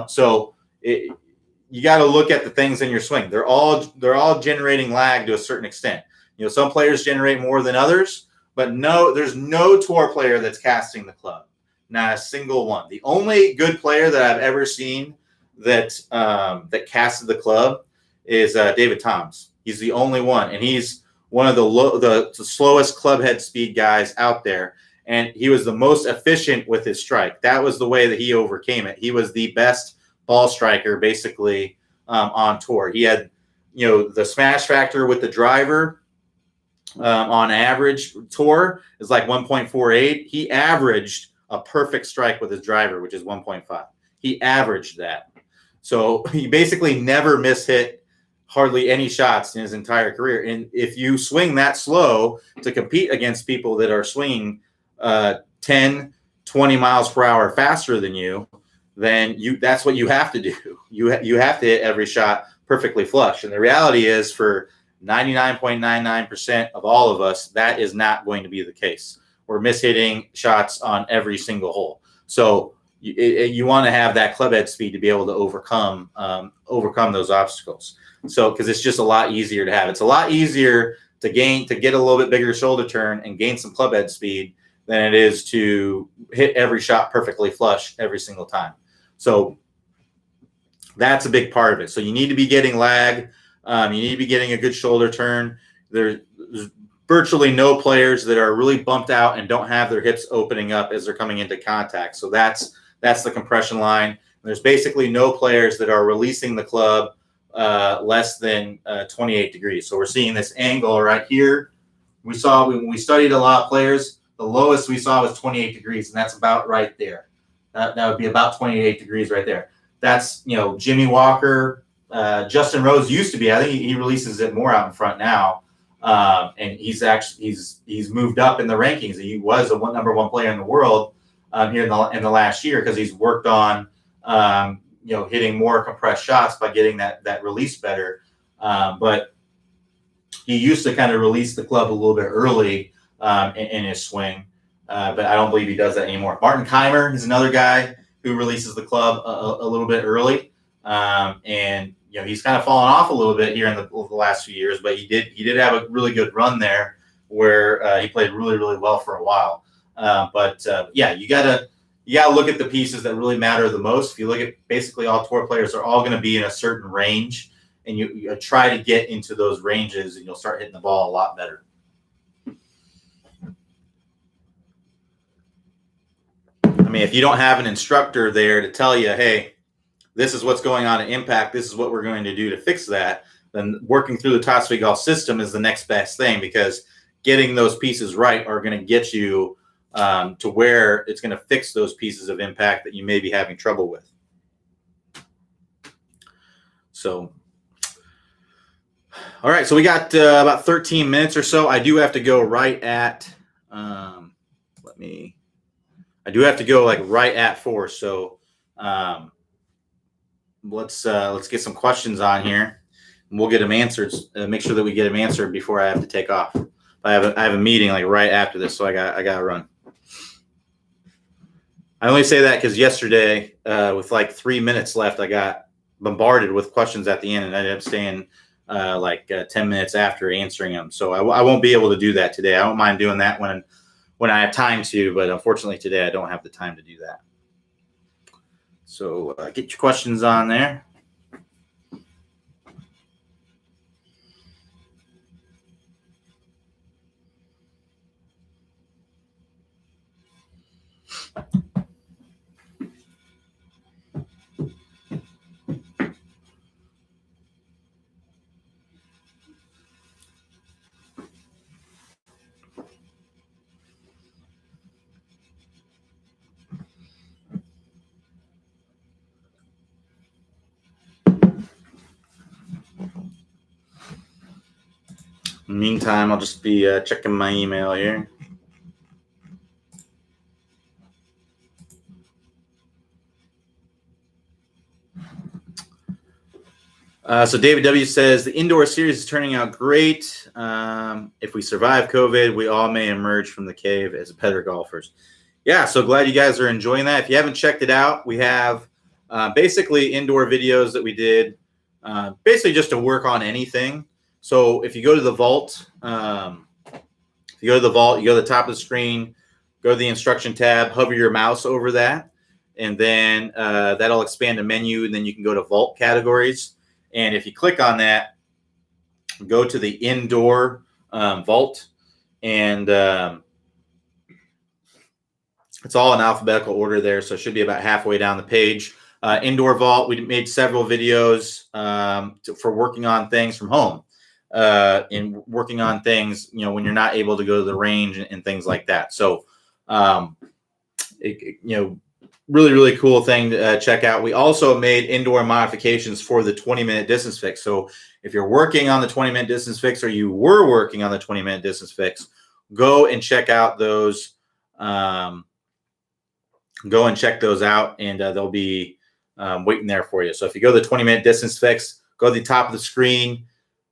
S1: So you got to look at the things in your swing. They're all generating lag to a certain extent. Some players generate more than others, but there's no tour player that's casting the club. Not a single one. The only good player that I've ever seen that casted the club is David Toms. He's the only one, and he's one of the slowest club head speed guys out there. And he was the most efficient with his strike. That was the way that he overcame it. He was the best ball striker basically on tour. He had, the smash factor with the driver on average tour is like 1.48. He averaged a perfect strike with his driver, which is 1.5. He averaged that. So he basically never mishit hardly any shots in his entire career. And if you swing that slow to compete against people that are swinging 10, 20 miles per hour faster than you, then that's what you have to do. You have to hit every shot perfectly flush. And the reality is, for 99.99% of all of us, that is not going to be the case. We're mishitting shots on every single hole. So you want to have that club head speed to be able to overcome those obstacles. So, because it's just a lot easier to have. It's a lot easier to get a little bit bigger shoulder turn and gain some club head speed than it is to hit every shot perfectly flush every single time. So that's a big part of it. So you need to be getting lag. You need to be getting a good shoulder turn. There's virtually no players that are really bumped out and don't have their hips opening up as they're coming into contact. So that's the compression line. There's basically no players that are releasing the club less than 28 degrees. So we're seeing this angle right here. We saw when we studied a lot of players, the lowest we saw was 28 degrees, and that's about right there. That would be about 28 degrees right there. That's, Jimmy Walker, Justin Rose used to be. I think he releases it more out in front now, and he's moved up in the rankings. He was the number one player in the world here in the last year because he's worked on hitting more compressed shots by getting that release better. But he used to kind of release the club a little bit early in his swing, but I don't believe he does that anymore. Martin Keimer is another guy who releases the club a little bit early, and he's kind of fallen off a little bit here in the last few years, but he did have a really good run there where he played really, really well for a while. Yeah, you gotta look at the pieces that really matter the most. If you look at basically all tour players are all going to be in a certain range, and you try to get into those ranges, and you'll start hitting the ball a lot better. I mean, if you don't have an instructor there to tell you, hey, this is what's going on at Impact, this is what we're going to do to fix that, then working through the Top Speed Golf system is the next best thing, because getting those pieces right are going to get you to where it's going to fix those pieces of impact that you may be having trouble with. So, all right, so we got about 13 minutes or so. I do have to go right at, I do have to go like right at 4. So let's get some questions on here, and we'll get them answered. Make sure that we get them answered before I have to take off. I have a meeting like right after this, so I got to run. I only say that because yesterday, with like 3 minutes left, I got bombarded with questions at the end, and I ended up staying 10 minutes after answering them. So I won't be able to do that today. I don't mind doing that when I have time to, but unfortunately today I don't have the time to do that. So get your questions on there. In the meantime, I'll just be checking my email here. So David W. says, the indoor series is turning out great. If we survive COVID, we all may emerge from the cave as better golfers. Yeah, so glad you guys are enjoying that. If you haven't checked it out, we have basically indoor videos that we did basically just to work on anything. So if you go to the vault, you go to the top of the screen, go to the instruction tab, hover your mouse over that, and then that'll expand a menu, and then you can go to vault categories. And if you click on that, go to the indoor vault, and it's all in alphabetical order there, so it should be about halfway down the page. Indoor vault, we made several videos for working on things from home. In working on things, when you're not able to go to the range and things like that. So, really, really cool thing to check out. We also made indoor modifications for the 20-minute distance fix. So if you're working on the 20-minute distance fix, or you were working on the 20-minute distance fix, go and check out those. Go and check those out, and they'll be waiting there for you. So if you go to the 20-minute distance fix, go to the top of the screen,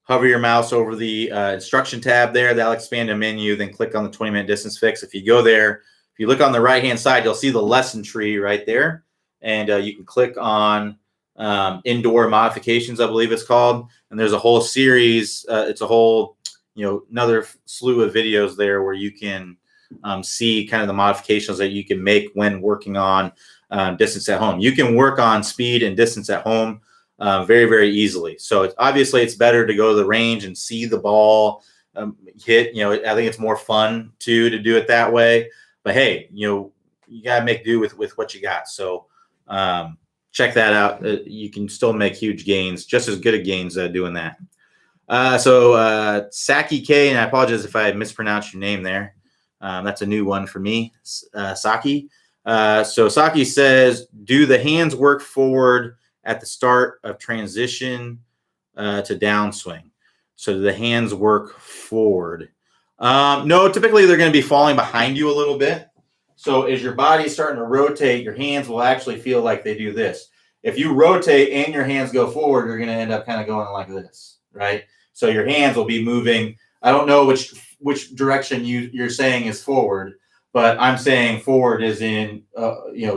S1: hover your mouse over the instruction tab there. That'll expand a menu. Then click on the 20-minute distance fix. If you go there, if you look on the right-hand side, you'll see the lesson tree right there. And you can click on indoor modifications, I believe it's called. And there's a whole series. It's a whole, another slew of videos there where you can see kind of the modifications that you can make when working on distance at home. You can work on speed and distance at home very, very easily. So obviously it's better to go to the range and see the ball hit. I think it's more fun to do it that way. But hey, you got to make do with what you got. So check that out. You can still make huge gains, just as good at gains doing that. So Saki K, and I apologize if I mispronounced your name there. That's a new one for me, Saki. So Saki says, do the hands work forward at the start of transition to downswing? So do the hands work forward? No, typically they're going to be falling behind you a little bit. So as your body's starting to rotate, your hands will actually feel like they do this. if you rotate and your hands go forward, you're going to end up kind of going like this, right? So your hands will be moving. I don't know which direction you're saying is forward, but I'm saying forward is in,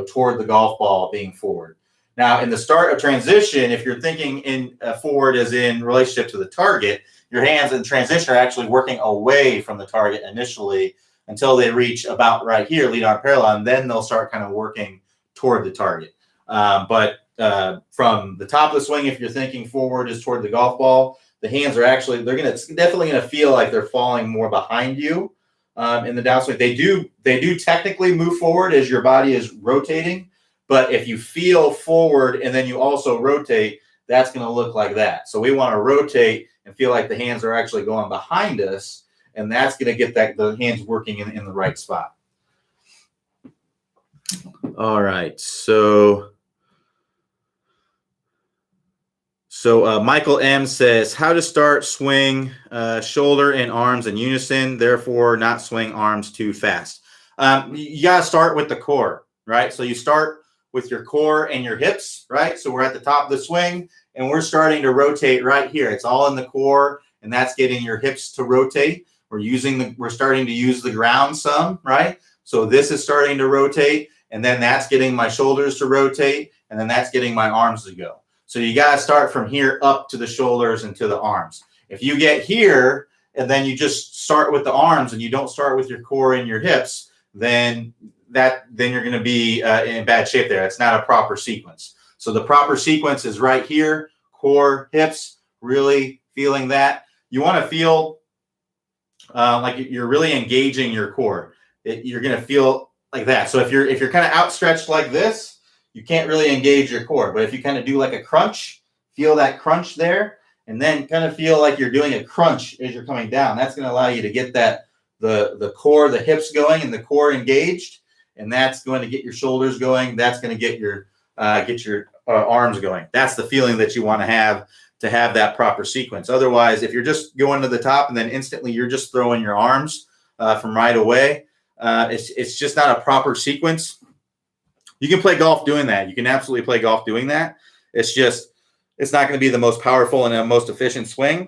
S1: toward the golf ball being forward. Now, in the start of transition, if you're thinking in forward as in relationship to the target, your hands in transition are actually working away from the target initially until they reach about right here, lead arm parallel, and then they'll start kind of working toward the target. But from the top of the swing, if you're thinking forward is toward the golf ball, the hands are actually, definitely going to feel like they're falling more behind you in the downswing. They do technically move forward as your body is rotating, but if you feel forward and then you also rotate, that's going to look like that. So we want to rotate and feel like the hands are actually going behind us, and that's going to get the hands working in the right spot. All right, so Michael M says, how to start swing shoulder and arms in unison, therefore not swing arms too fast. You got to start with the core, right? So you start with your core and your hips, right? So we're at the top of the swing, and we're starting to rotate right here. It's all in the core, and that's getting your hips to rotate. We're starting to use the ground some, right? So this is starting to rotate, and then that's getting my shoulders to rotate, and then that's getting my arms to go. So you got to start from here up to the shoulders and to the arms. If you get here and then you just start with the arms and you don't start with your core and your hips, then you're going to be in bad shape there. It's not a proper sequence. So the proper sequence is right here, core, hips, really feeling that. You want to feel like you're really engaging your core. You're going to feel like that. So if you're kind of outstretched like this, you can't really engage your core. But if you kind of do like a crunch, feel that crunch there, and then kind of feel like you're doing a crunch as you're coming down. That's going to allow you to get the core, the hips going and the core engaged, and that's going to get your shoulders going. That's going to get your arms going. That's the feeling that you want to have that proper sequence. Otherwise, if you're just going to the top and then instantly you're just throwing your arms from right away, it's just not a proper sequence. You can play golf doing that. You can absolutely play golf doing that. It's not going to be the most powerful and the most efficient swing.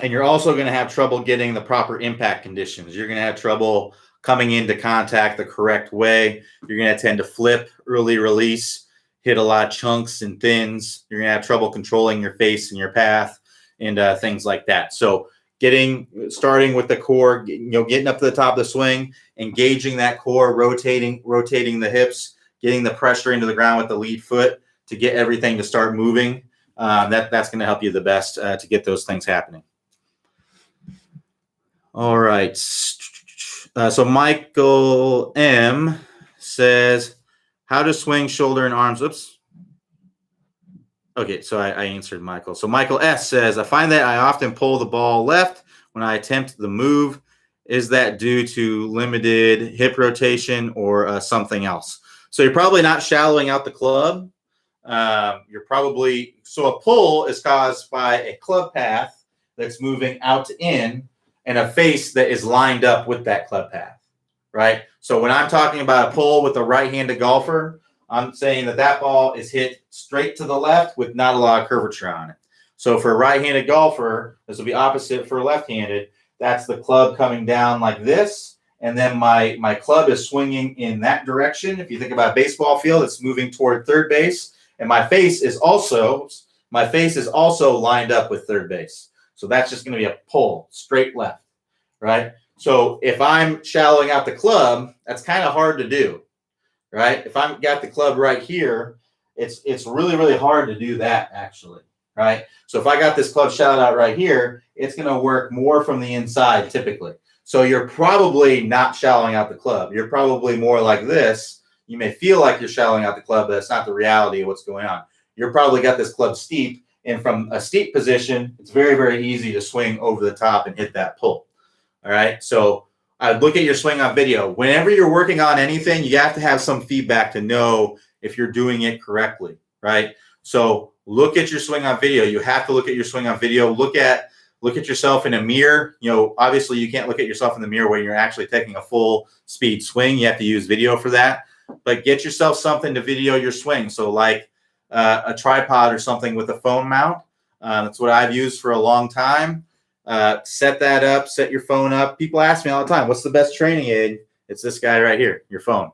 S1: And you're also going to have trouble getting the proper impact conditions. You're going to have trouble coming into contact the correct way. You're going to tend to flip, early release, hit a lot of chunks and thins. You're going to have trouble controlling your face and your path and things like that. So starting with the core, getting up to the top of the swing, engaging that core, rotating the hips, getting the pressure into the ground with the lead foot to get everything to start moving. That's going to help you the best to get those things happening. All right. So Michael M says, how to swing shoulder and arms. Oops. Okay, so I answered Michael. So Michael S says, I find that I often pull the ball left when I attempt the move. Is that due to limited hip rotation or something else? So you're probably not shallowing out the club. So a pull is caused by a club path that's moving out to in and a face that is lined up with that club path, right? So when I'm talking about a pull with a right-handed golfer, I'm saying that ball is hit straight to the left with not a lot of curvature on it. So for a right-handed golfer, this will be opposite for left-handed. That's the club coming down like this, and then my club is swinging in that direction. If you think about a baseball field, it's moving toward third base, and my face is also lined up with third base. So that's just going to be a pull, straight left, right? So if I'm shallowing out the club, that's kind of hard to do. Right? If I've got the club right here, it's really, really hard to do that actually, right? So if I got this club shallowed out right here, it's going to work more from the inside typically. So you're probably not shallowing out the club. You're probably more like this. You may feel like you're shallowing out the club, but that's not the reality of what's going on. You're probably got this club steep, and from a steep position, it's very, very easy to swing over the top and hit that pull. All right, so look at your swing on video. Whenever you're working on anything, you have to have some feedback to know if you're doing it correctly, right? So look at your swing on video. You have to look at your swing on video. Look at yourself in a mirror. Obviously you can't look at yourself in the mirror when you're actually taking a full speed swing. You have to use video for that. but get yourself something to video your swing. So like a tripod or something with a phone mount. That's what I've used for a long time. Set that up, set your phone up. People ask me all the time, what's the best training aid? It's this guy right here, your phone.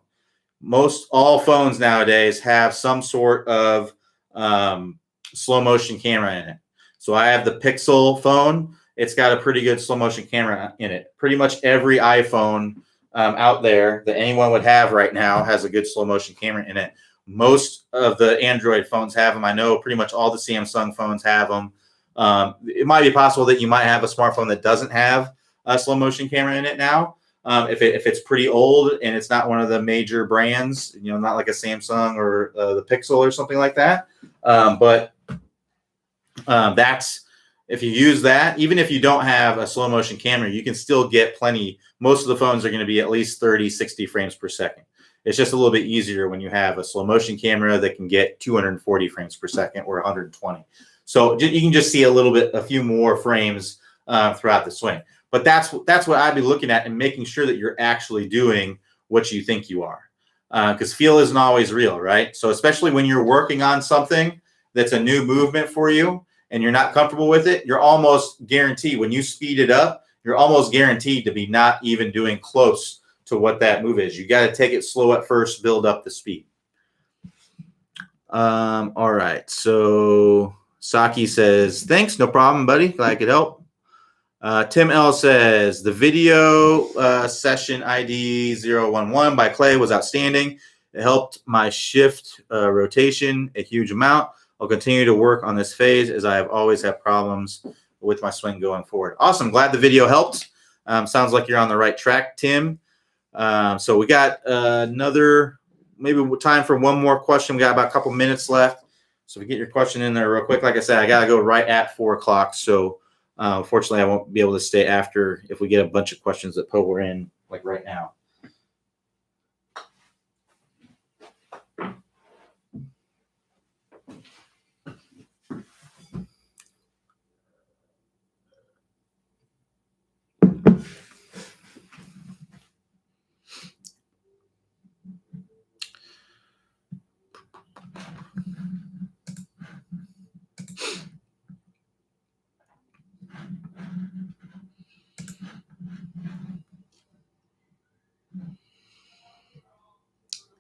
S1: Most all phones nowadays have some sort of slow motion camera in it. So I have the Pixel phone. It's got a pretty good slow motion camera in it. Pretty much every iPhone out there that anyone would have right now has a good slow motion camera in it. Most of the Android phones have them. I know pretty much all the Samsung phones have them. It might be possible that you might have a smartphone that doesn't have a slow motion camera in it now. If it's pretty old and it's not one of the major brands, not like a Samsung or the Pixel or something like that. But that's, if you use that, even if you don't have a slow motion camera, you can still get plenty. Most of the phones are going to be at least 30, 60 frames per second. It's just a little bit easier when you have a slow motion camera that can get 240 frames per second or 120. So you can just see a few more frames throughout the swing. But that's what I'd be looking at and making sure that you're actually doing what you think you are. Because feel isn't always real, right? So especially when you're working on something that's a new movement for you and you're not comfortable with it, you're almost guaranteed, when you speed it up, you're almost guaranteed to be not even doing close to what that move is. You got to take it slow at first, build up the speed. All right. So Saki says, thanks. No problem, buddy. Glad I could help. Tim L says, the video session ID 011 by Clay was outstanding. It helped my shift rotation a huge amount. I'll continue to work on this phase as I have always had problems with my swing going forward. Awesome. Glad the video helped. Sounds like you're on the right track, Tim. So we got another, maybe time for one more question. We got about a couple minutes left. So if we get your question in there real quick, like I said, I got to go right at 4 o'clock. So unfortunately, I won't be able to stay after if we get a bunch of questions that pour in like right now.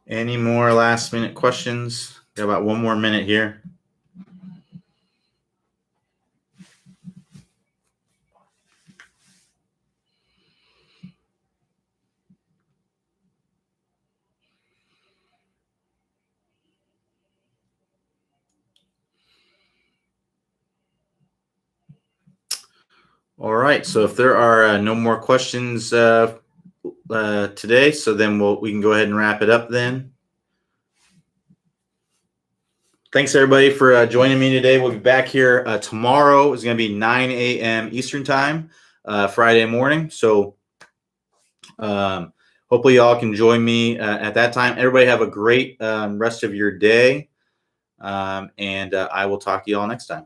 S1: Any more last minute questions? Got about 1 more minute here. All right. So if there are no more questions today, so then we can go ahead and wrap it up then. Thanks, everybody, for joining me today. We'll be back here tomorrow. It's going to be 9 a.m. Eastern time, Friday morning. So hopefully y'all can join me at that time. Everybody have a great rest of your day, and I will talk to you all next time.